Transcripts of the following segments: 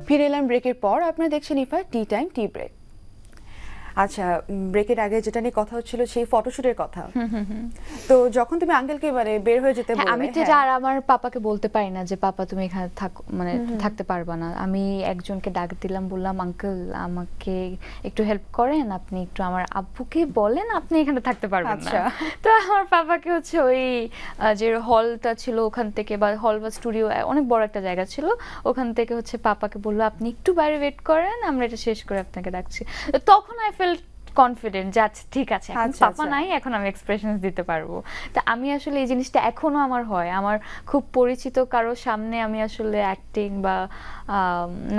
ফিরে এলাম ব্রেকের পর। আপনারা দেখছেন Ifa tea time tea break. আচ্ছা, ব্রেকের আগে যেটা নিয়ে কথা হচ্ছিল সেই ফটোশুটের কথা। তো যখন তুমি আঙ্কেলকে মানে বের হয়ে যেতে বললে, আমি তো আর আমার পাপাকে বলতে পারি না যে পাপা তুমি এখানে থাকো, মানে থাকতে পারবা না। আমি একজনকে ডাক দিলাম, বললাম আঙ্কেল আমাকে একটু হেল্প করেন, আপনি একটু আমার আব্বুকে বলেন আপনি এখানে থাকতে পারবেন না। তো আমার পাপাকে হচ্ছে ওই যে হলটা ছিল ওখান থেকে, বা হল বা স্টুডিও অনেক বড় একটা জায়গা ছিল, ওখান থেকে হচ্ছে পাপাকে বললো আপনি একটু বাইরে ওয়েট করেন, আমরা এটা শেষ করে আপনাকে ডাকছি। তখন আই ফেল্ট কনফিডেন্ট যে আচ্ছা ঠিক আছে, এখন পাপা নাই, এখন আমি এক্সপ্রেশনস দিতে পারবো। তো আমি আসলে এই জিনিসটা এখনো আমার হয়, আমার খুব পরিচিত কারো সামনে আমি আসলে অ্যাক্টিং বা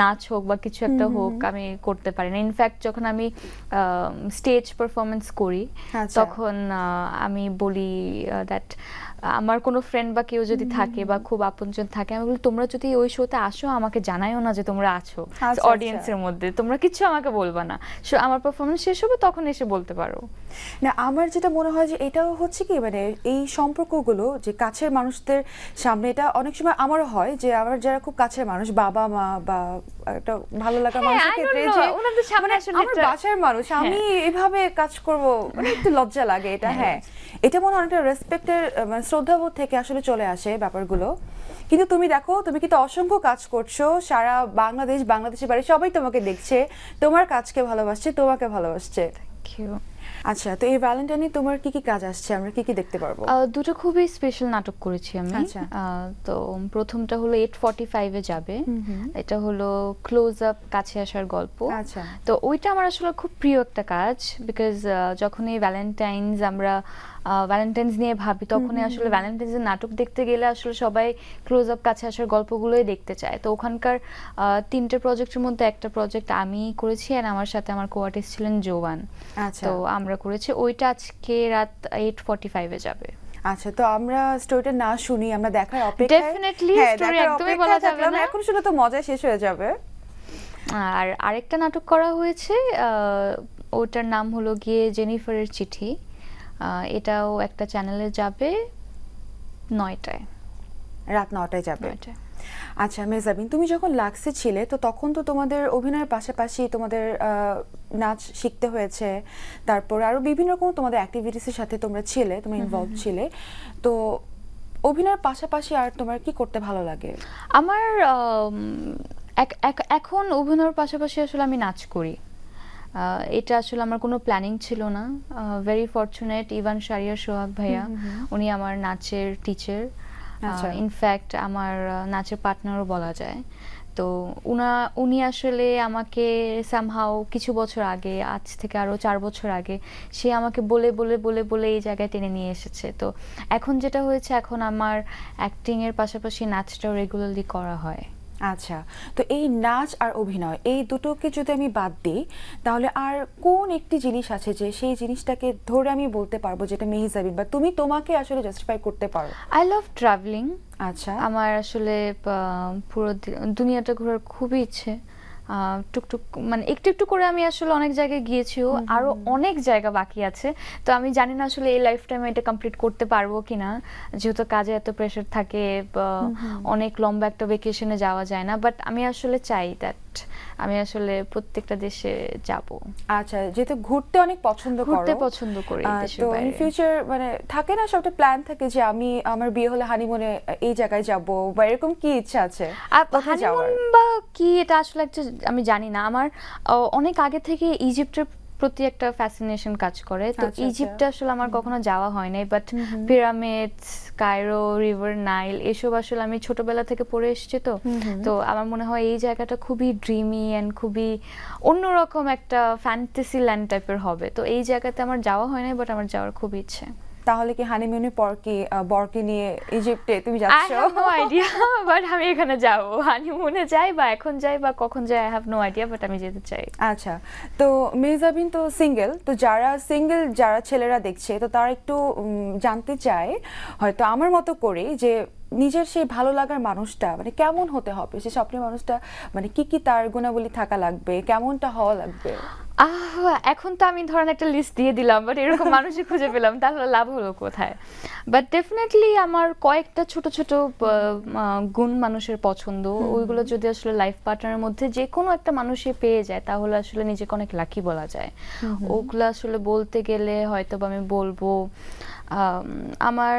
নাচ হোক বা কিছু একটা হোক আমি করতে পারি না। ইনফ্যাক্ট যখন আমি স্টেজ পারফরমেন্স করি তখন আমি বলি দ্যাট আমার কোনো ফ্রেন্ড বা কেউ যদি থাকে বা খুব আপনজন থাকে, আমি বলি তোমরা যদি ওই শোতে আসো আমাকে জানাইও না যে তোমরা আছো অডিয়েন্সের মধ্যে, তোমরা কিছু আমাকে বলবা না, আমার পারফরমেন্স শেষ হবে তখন এসে বলতে পারো। না, আমার যেটা মনে হয় যে এটাও হচ্ছে কি, মানে এই সম্পর্কগুলো যে কাছের মানুষদের সামনে, এটা অনেক সময় আমারও হয় যে আমার যারা খুব কাছের মানুষ, বাবা মা বা একটা ভালো লাগা মানুষের ক্ষেত্রে যে আমার বাসার মানুষ, আমি এভাবে কাজ করব মানে একটু লজ্জা লাগে। এটা এটা মনে হয় অনেকটা রেসপেক্টের মানে শ্রদ্ধাবোধ থেকে আসলে চলে আসে ব্যাপারগুলো। কিন্তু তুমি দেখো, তুমি কিন্তু অসংখ্য কাজ করছো, সারা বাংলাদেশের বাইরে সবাই তোমাকে দেখছে, তোমার কাজকে ভালোবাসছে, তোমাকে ভালোবাসছে। Thank you. আচ্ছা, তো এই ভ্যালেন্টাইনে তোমার কি কি কাজ আসছে, আমরা কি কি দেখতে পারবো? দুটো খুবই স্পেশাল নাটক করেছি আমি। তো প্রথমটা হলো 8:45 এ যাবে, এটা হলো ক্লোজ আপ, কাছে আসার গল্প। তো ওইটা আমার আসলে খুব প্রিয় একটা কাজ, বিকজ যখন এই ভ্যালেন্টাইন্স আমরা ভ্যালেন্টাইন্স নিয়ে ভাবি তখনই আসলে ভ্যালেন্টাইন্সের নাটক দেখতে গেলে আসলে সবাই ক্লোজ আপ, কাছে আসার গল্পগুলোই দেখতে চায়। তো ওখানকার 3টে প্রজেক্টের মধ্যে একটা প্রজেক্ট আমি করেছি, আর আমার সাথে আমার কো-আর্টিস্ট ছিলেন জোয়ান। তো আমরা করেছি ওইটা, আজকে রাত 8:45 এ যাবে। আচ্ছা, তো আমরা স্টোরিটা না শুনি, আমরা দেখার অপেক্ষায়। ডেফিনেটলি স্টোরি একদমই বলা যাবে না, এখন শুনে তো মজা শেষ হয়ে যাবে। আর আরেকটা নাটক করা হয়েছে, ওটার নাম হলো গিয়ে জেনিফারের চিঠি। এটাও একটা চ্যানেলে যাবে 9টায়, রাত 9টায় যাবে। আচ্ছা মেহজাবিন, তুমি যখন লাক্সে ছিলে তো তখন তো তোমাদের অভিনয়ের পাশাপাশি তোমাদের নাচ শিখতে হয়েছে, তারপর আরো বিভিন্ন রকম তোমাদের অ্যাক্টিভিটিসের সাথে তোমরা ছিলে, তোমরা ইনভলভ ছিলে। তো অভিনয়ের পাশাপাশি আর তোমার কি করতে ভালো লাগে? আমার এখন অভিনয়ের পাশাপাশি আসলে আমি নাচ করি। এটা আসলে আমার কোনো প্ল্যানিং ছিল না। ভেরি ফরচুনেট, ইভান শারিয়ার সোহাগ ভাইয়া, উনি আমার নাচের টিচার, ইনফ্যাক্ট আমার নাচের পার্টনারও বলা যায়। তো উনি আসলে আমাকে সামহাও কিছু বছর আগে, আজ থেকে আরো 4 বছর আগে, সে আমাকে বলে বলে বলে বলে এই জায়গায় টেনে নিয়ে এসেছে। তো এখন যেটা হয়েছে, এখন আমার অ্যাক্টিং এর পাশাপাশি নাচটাও রেগুলারলি করা হয়। আচ্ছা, তো এই নাচ আর অভিনয় এই দুটোকে যদি আমি বাদ দিই, তাহলে আর কোন একটি জিনিস আছে যে সেই জিনিসটাকে ধরে আমি বলতে পারবো যেটা মেহজাবিন বা তুমি তোমাকে আসলে জাস্টিফাই করতে পারো? I love travelling. আচ্ছা, আমার আসলে পুরো দুনিয়াটা ঘোরার খুবই ইচ্ছে। টুকটুক মানে একটু একটু করে আমি আসলে অনেক জায়গায় গিয়েছিও, আরো অনেক জায়গা বাকি আছে। তো আমি জানি না আসলে এই লাইফ টাইমে এটা কমপ্লিট করতে পারবো কিনা, যেহেতু কাজে এত প্রেশার থাকে, অনেক লম্বা একটা ভেকেশনে যাওয়া যায় না। বাট আমি আসলে চাই দ্যাট আমি আসলে প্রত্যেকটা দেশে যাব। আচ্ছা, যেহেতু ঘুরতে অনেক পছন্দ করো, ঘুরতে পছন্দ করি দেশের তো বাইরে। ইন ফিউচার মানে থাকে না সবটা প্ল্যান থাকে যে আমি আমার বিয়ে হলে হানিমুনে এই জায়গায় যাব, বা এরকম কি ইচ্ছা আছে? হানিমুন বা কি এটা আসলে একটা আমি জানি না। আমার অনেক আগে থেকে ইজিপ্টের প্রতি একটা ফ্যাসিনেশন কাজ করে। তো ইজিপ্টে আসলে আমার কখনো যাওয়া হয় নাই, but pyramids, Cairo, river Nile এসব আসলে আমি ছোটবেলা থেকে পড়ে এসেছি। তো আমার মনে হয় এই জায়গাটা খুবই ড্রিমি এন্ড খুবই অন্যরকম একটা ফ্যান্টাসি ল্যান্ড টাইপের হবে। তো এই জায়গাতে আমার যাওয়া হয় নাই, বাট আমার যাওয়ার খুব ইচ্ছে। তাহলে কি হানিমুনের পর কি বরকে নিয়ে ইজিপ্টে তুমি যাচ্ছ? I have no idea, but আমি এখানে যাব, হানিমুনে যাই বা এখন যাই বা কখন যাই, I have no idea, but আমি যেতে চাই। আচ্ছা, তো মেহজাবিন তো সিঙ্গেল, তো যারা ছেলেরা দেখছে, তো তারা একটু জানতে চায় হয়তো আমার মতো করে যে নিজের সেই ভালো লাগার মানুষটা মানে কেমন হতে হবে, সেই স্বপ্নের মানুষটা মানে কি কি তার গুণাবলী থাকা লাগবে, কেমনটা হওয়া লাগবে? এখন তো আমি ধরেন একটা লিস্ট দিয়ে দিলাম, বাট এরকম মানুষই খুঁজে পেলাম, তাহলে লাভ হলো কোথায়? বাট ডেফিনেটলি আমার কয়েকটা ছোট ছোট গুণ মানুষের পছন্দ, ওইগুলো যদি আসলে লাইফ পার্টনারের মধ্যে যে কোনো একটা মানুষই পেয়ে যায় তাহলে আসলে নিজেকে অনেক লাকি বলা যায়। ওগুলো আসলে বলতে গেলে হয়তো বা আমি বলবো আমার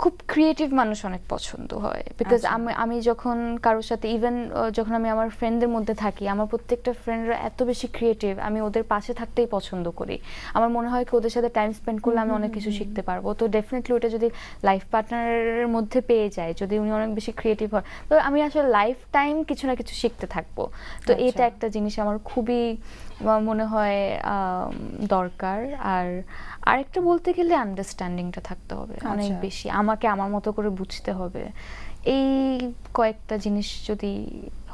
খুব ক্রিয়েটিভ মানুষ অনেক পছন্দ হয়, বিকজ আমি যখন কারোর সাথে ইভেন যখন আমি আমার ফ্রেন্ডদের মধ্যে থাকি, আমার প্রত্যেকটা ফ্রেন্ডরা এত বেশি ক্রিয়েটিভ, আমি ওদের পাশে থাকতেই পছন্দ করি। আমার মনে হয় কি ওদের সাথে টাইম স্পেন্ড করলে আমি অনেক কিছু শিখতে পারবো। তো ডেফিনেটলি ওটা যদি লাইফ পার্টনারের মধ্যে পেয়ে যায়, যদি উনি অনেক বেশি ক্রিয়েটিভ হয়, তো আমি আসলে লাইফ টাইম কিছু না কিছু শিখতে থাকবো। তো এটা একটা জিনিস আমার খুবই মনে হয় দরকার। আর আরেকটা বলতে গেলে আন্ডারস্ট্যান্ডিংটা থাকতে হবে অনেক বেশি, আমাকে আমার মতো করে বুঝতে হবে। এই কয়েকটা জিনিস যদি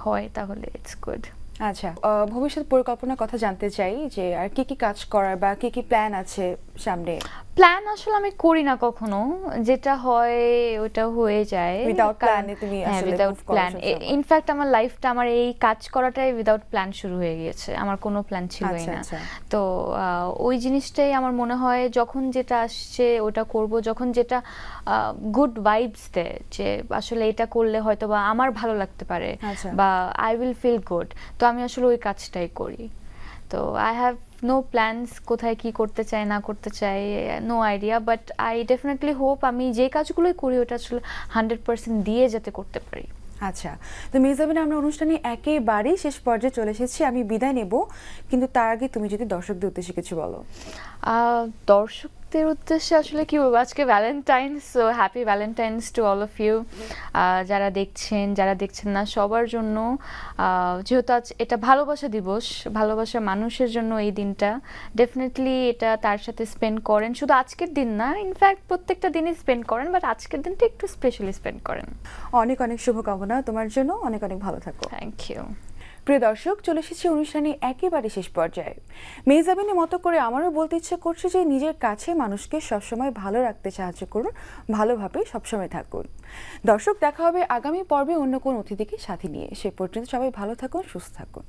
হয় তাহলে ইটস গুড। আচ্ছা, ভবিষ্যৎ পরিকল্পনার কথা জানতে চাই, যে আর কি কি কাজ করার বা কি কি প্ল্যান আছে সামনে? প্ল্যান আসলে আমি করি না কখনো, যেটা হয় ওটা হয়ে যায়। উইদাউট প্ল্যানে তুমি আসলে উইদাউট প্ল্যান, ইনফ্যাক্ট আমার লাইফটা আমার এই কাজ করাটাই উইদাউট প্ল্যান শুরু হয়ে গিয়েছে, আমার কোনো প্ল্যান ছিলই না। তো ওই জিনিসটাই আমার মনে হয় যখন যেটা আসছে ওটা করব, যখন যেটা গুড ভাইবস দেয়, যে আসলে এটা করলে হয়তো বা আমার ভালো লাগতে পারে বা আই উইল ফিল গুড, তো আমি আসলে ওই কাজটাই করি। তো আই হ্যাভ নো প্ল্যানস, কোথায় কি করতে চাই না করতে চাই, no idea, but I definitely hope আমি যে কাজগুলোই করি ওটা আসলে 100% দিয়ে যাতে করতে পারি। আচ্ছা, তো মেহজাবিন, আমরা অনুষ্ঠানে একেবারেই শেষ পর্যায়ে চলে এসেছি, আমি বিদায় নেব, কিন্তু তার আগে তুমি যদি দর্শকদের উদ্দেশ্যে কিছু বলো। দর্শকদের উদ্দেশ্যে আসলে কি বলবো, আজকে Valentine's, so happy Valentine's to all of you. যারা দেখছেন যারা দেখছেন না সবার জন্য, যেহেতু আজ এটা ভালোবাসা দিবস, ভালোবাসার মানুষের জন্য এই দিনটা, ডেফিনেটলি এটা তার সাথে স্পেন্ড করেন। শুধু আজকের দিন না, ইনফ্যাক্ট প্রত্যেকটা দিনই স্পেন্ড করেন, বাট আজকের দিনটা একটু স্পেশালি স্পেন্ড করেন। অনেক অনেক শুভকামনা তোমার জন্য, অনেক অনেক ভালো থাকো। Thank you. প্রিয় দর্শক, চলে এসেছি অনুষ্ঠানে একেবারে শেষ পর্যায়ে। মেহজাবিনের মতো করে আমারও বলতে ইচ্ছে করছে যে নিজের কাছে মানুষকে সবসময় ভালো রাখতে সাহায্য করুন, ভালোভাবে সবসময় থাকুন। দর্শক, দেখা হবে আগামী পর্বে অন্য কোন অতিথিকে সাথে নিয়ে। সে পর্যন্ত সবাই ভালো থাকুন, সুস্থ থাকুন।